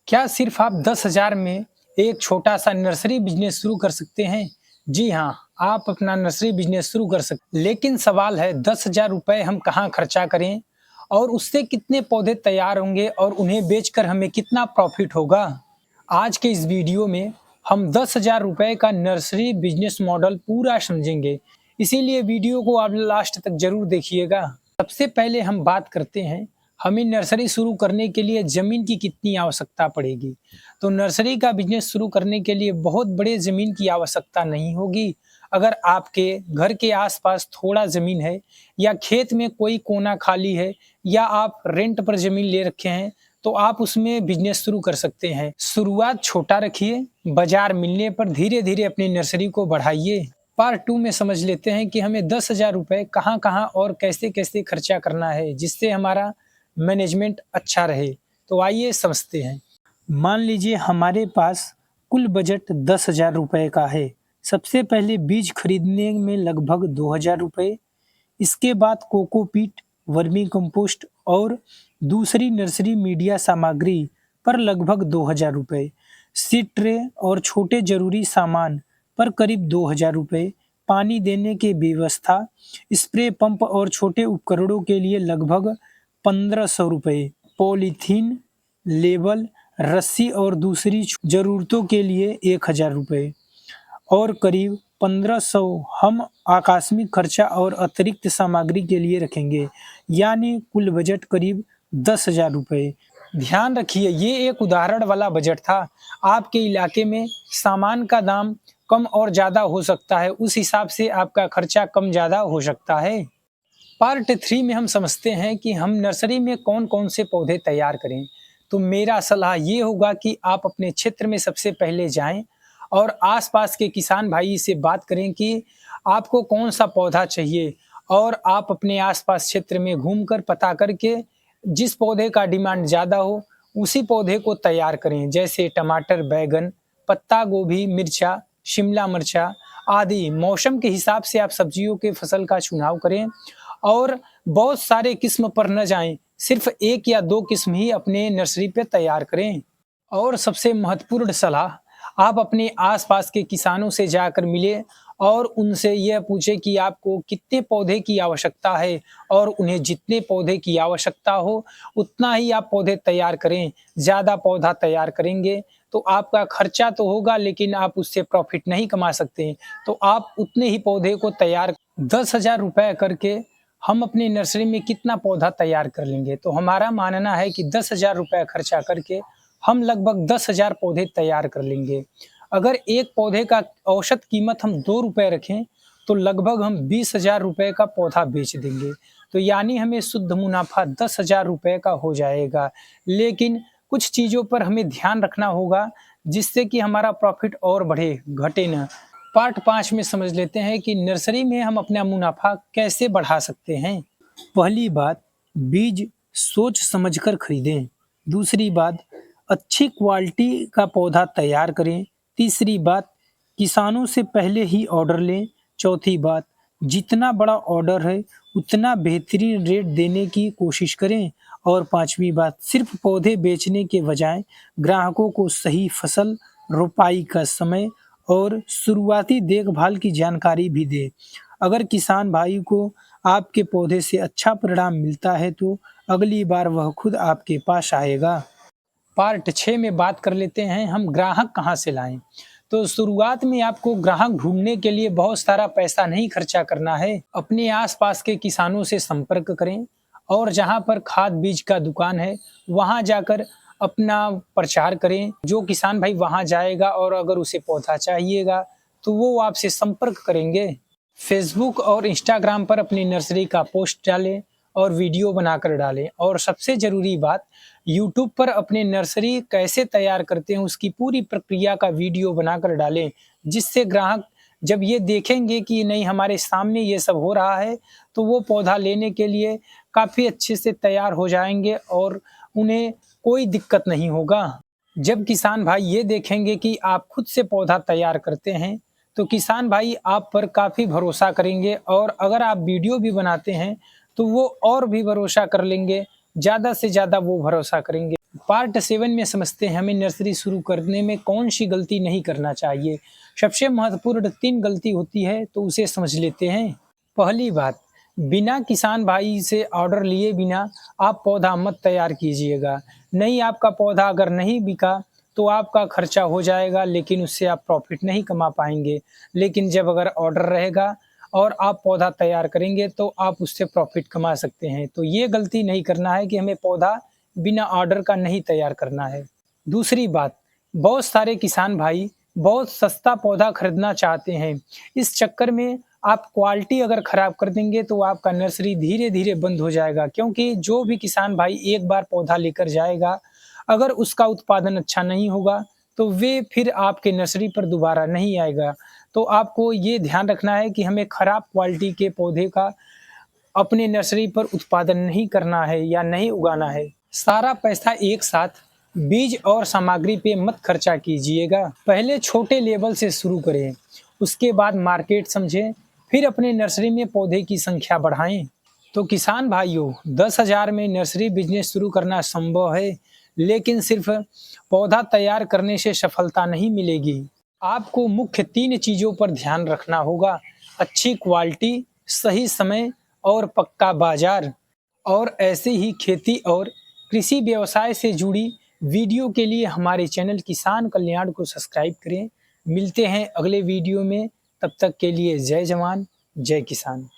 क्या सिर्फ आप 10,000 में एक छोटा-सा नर्सरी बिज़नेस शुरू कर सकते हैं? जी हाँ, आप अपना नर्सरी बिज़नेस शुरू कर सकते हैं। लेकिन सवाल है 10,000 रुपए हम कहाँ खर्चा करें और उससे कितने पौधे तैयार होंगे और उन्हें बेचकर हमें कितना प्रॉफ़िट होगा? आज के इस वीडियो में हम 10,000 रुपए का नर्सरी बिज़नेस मॉडल पूरा समझेंगे। इसीलिए वीडियो को आप लास्ट तक ज़रूर देखिएगा। सबसे पहले हम बात करते हैं हमें नर्सरी शुरू करने के लिए ज़मीन की कितनी आवश्यकता पड़ेगी। तो नर्सरी का बिज़नेस शुरू करने के लिए बहुत बड़े ज़मीन की आवश्यकता नहीं होगी। अगर आपके घर के आसपास थोड़ा ज़मीन है या खेत में कोई कोना खाली है या आप रेंट पर ज़मीन ले रखे हैं, तो आप उसमें बिज़नेस शुरू कर सकते हैं। शुरुआत छोटा रखिए, बाज़ार मिलने पर धीरे-धीरे अपनी नर्सरी को बढ़ाइए। पार्ट 2 में समझ लेते हैं कि हमें 10,000 रुपए कहाँ-कहाँ और कैसे-कैसे खर्चा करना है, जिससे हमारा मैनेजमेंट अच्छा रहे। तो आइए समझते हैं। मान लीजिए हमारे पास कुल बजट 10,000 रुपए का है। सबसे पहले बीज खरीदने में लगभग 2,000 रुपए, इसके बाद कोकोपीट, वर्मी कंपोस्ट और दूसरी नर्सरी मीडिया सामग्री पर लगभग 2,000 रुपए, सीड ट्रे और छोटे जरूरी सामान पर करीब 2,000 रुपए, पानी देने की व्यवस्था, स्प्रे पंप और छोटे उपकरणों के लिए लगभग 1,500 रुपए, पॉलीथीन, लेबल, रस्सी और दूसरी ज़रूरतों के लिए 1,000 रुपए और करीब 1,500 हम आकस्मिक खर्चा और अतिरिक्त सामग्री के लिए रखेंगे, यानी कुल बजट करीब 10,000 रुपए। ध्यान रखिए ये एक उदाहरण वाला बजट था। आपके इलाके में सामान का दाम कम और ज़्यादा हो सकता है, उस हिसाब से आपका खर्चा कम ज़्यादा हो सकता है। पार्ट 3 में हम समझते हैं कि हम नर्सरी में कौन-कौन से पौधे तैयार करें। तो मेरा सलाह ये होगा कि आप अपने क्षेत्र में सबसे पहले जाएँ और आस-पास के किसान भाई से बात करें कि आपको कौन-सा पौधा चाहिए और आप अपने आस-पास क्षेत्र में घूमकर पता करके जिस पौधे का डिमांड ज़्यादा हो, उसी पौधे को तैयार करें। जैसे टमाटर, बैंगन, पत्ता गोभी, मिर्चा, शिमला मिर्चा आदि। मौसम के हिसाब से आप सब्जियों के फसल का चुनाव करें और बहुत सारे किस्म पर न जाएँ, सिर्फ़ 1 या 2 किस्म ही अपने नर्सरी पे तैयार करें। और सबसे महत्वपूर्ण सलाह, आप अपने आस-पास के किसानों से जाकर मिलें और उनसे यह पूछें कि आपको कितने पौधे की आवश्यकता है और उन्हें जितने पौधे की आवश्यकता हो, उतना ही आप पौधे तैयार करें। ज़्यादा पौधा तैयार करेंगे, तो आपका खर्चा तो होगा लेकिन आप उससे प्रॉफ़िट नहीं कमा सकते। तो आप उतने ही पौधे को तैयार 10,000 रुपए करके हम अपनी नर्सरी में कितना पौधा तैयार कर लेंगे? तो हमारा मानना है कि 10,000 रुपए खर्चा करके हम लगभग 10,000 पौधे तैयार कर लेंगे। अगर एक पौधे का औसत कीमत हम ₹2 रखें, तो लगभग हम 20,000 रुपए का पौधा बेच देंगे। तो यानी हमें शुद्ध मुनाफ़ा 10,000 रुपए का हो जाएगा। लेकिन कुछ चीज़ों पर हमें ध्यान रखना होगा, जिससे कि हमारा प्रॉफ़िट और बढ़े, घटे ना। पार्ट 5 में समझ लेते हैं कि नर्सरी में हम अपना मुनाफ़ा कैसे बढ़ा सकते हैं। पहली बात, बीज सोच समझकर खरीदें। दूसरी बात, अच्छी क्वालिटी का पौधा तैयार करें। तीसरी बात, किसानों से पहले ही ऑर्डर लें। चौथी बात, जितना बड़ा ऑर्डर है उतना बेहतरीन रेट देने की कोशिश करें। और पांचवी बात, सिर्फ पौधे बेचने के बजाय ग्राहकों को सही फसल, रोपाई का समय और शुरुआती देखभाल की जानकारी भी दें। अगर किसान भाई को आपके पौधे से अच्छा परिणाम मिलता है तो अगली बार वह खुद आपके पास आएगा। पार्ट 6 में बात कर लेते हैं हम ग्राहक कहाँ से लाएं। तो शुरुआत में आपको ग्राहक ढूंढने के लिए बहुत सारा पैसा नहीं खर्चा करना है। अपने आसपास के किसानों से संपर्क करें और जहां पर खाद बीज का दुकान है वहां जाकर अपना प्रचार करें। जो किसान भाई वहां जाएगा और अगर उसे पौधा चाहिएगा तो वो आपसे संपर्क करेंगे। फेसबुक और इंस्टाग्राम पर अपनी नर्सरी का पोस्ट डालें और वीडियो बनाकर डालें। और सबसे ज़रूरी बात, यूट्यूब पर अपने नर्सरी कैसे तैयार करते हैं उसकी पूरी प्रक्रिया का वीडियो बनाकर डालें, जिससे ग्राहक जब ये देखेंगे कि नहीं हमारे सामने ये सब हो रहा है, तो वो पौधा लेने के लिए काफ़ी अच्छे से तैयार हो जाएंगे और उन्हें कोई दिक्कत नहीं होगा। जब किसान भाई ये देखेंगे कि आप खुद से पौधा तैयार करते हैं, तो किसान भाई आप पर काफ़ी भरोसा करेंगे और अगर आप वीडियो भी बनाते हैं, तो वो और भी भरोसा कर लेंगे, ज़्यादा से ज़्यादा वो भरोसा करेंगे। पार्ट 7 में समझते हैं हमें नर्सरी शुरू करने में कौन सी गलती नहीं करना चाहिए। सबसे महत्वपूर्ण 3 गलती होती है तो उसे समझ लेते हैं। पहली बात, बिना किसान भाई से ऑर्डर लिए बिना आप पौधा मत तैयार कीजिएगा। नहीं, आपका पौधा अगर नहीं बिका तो आपका खर्चा हो जाएगा, लेकिन उससे आप प्रॉफिट नहीं कमा पाएँगे। लेकिन जब अगर ऑर्डर रहेगा और आप पौधा तैयार करेंगे तो आप उससे प्रॉफिट कमा सकते हैं। तो ये गलती नहीं करना है कि हमें पौधा बिना ऑर्डर का नहीं तैयार करना है। दूसरी बात, बहुत सारे किसान भाई बहुत सस्ता पौधा खरीदना चाहते हैं। इस चक्कर में आप क्वालिटी अगर खराब कर देंगे तो आपका नर्सरी धीरे-धीरे बंद हो जाएगा, क्योंकि जो भी किसान भाई एक बार पौधा लेकर जाएगा, अगर उसका उत्पादन अच्छा नहीं होगा, तो वे फिर आपके नर्सरी पर दोबारा नहीं आएगा। तो आपको ये ध्यान रखना है कि हमें खराब क्वालिटी के पौधे का अपने नर्सरी पर उत्पादन नहीं करना है या नहीं उगाना है। सारा पैसा एक साथ बीज और सामग्री पे मत खर्चा कीजिएगा। पहले छोटे लेवल से शुरू करें, उसके बाद मार्केट समझें, फिर अपने नर्सरी में पौधे की संख्या बढ़ाएं। तो किसान भाइयों, 10,000 में नर्सरी बिजनेस शुरू करना संभव है, लेकिन सिर्फ पौधा तैयार करने से सफलता नहीं मिलेगी। आपको मुख्य 3 चीज़ों पर ध्यान रखना होगा: अच्छी क्वालिटी, सही समय और पक्का बाजार। और ऐसे ही खेती और कृषि व्यवसाय से जुड़ी वीडियो के लिए हमारे चैनल किसान कल्याण को सब्सक्राइब करें। मिलते हैं अगले वीडियो में, तब तक के लिए जय जवान, जय किसान।